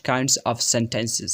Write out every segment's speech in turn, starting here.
kinds of sentences.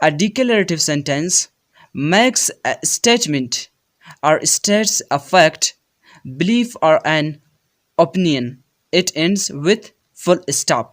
A declarative sentence makes a statement or states a fact, belief or an opinion. It ends with full stop.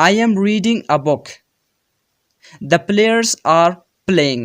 I am reading a book. The players are playing.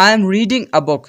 I am reading a book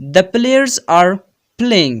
the players are playing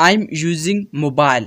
I am using mobile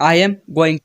I am going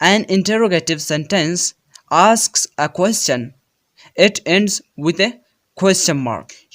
an interrogative sentence asks a question, it ends with a question mark.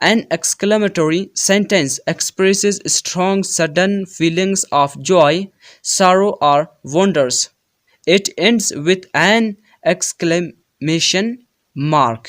an exclamatory sentence expresses strong sudden feelings of joy, sorrow or wonders. It ends with an exclamation mark.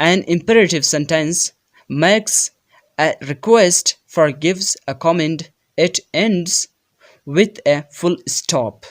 an imperative sentence makes a request for gives a command, it ends with a full stop.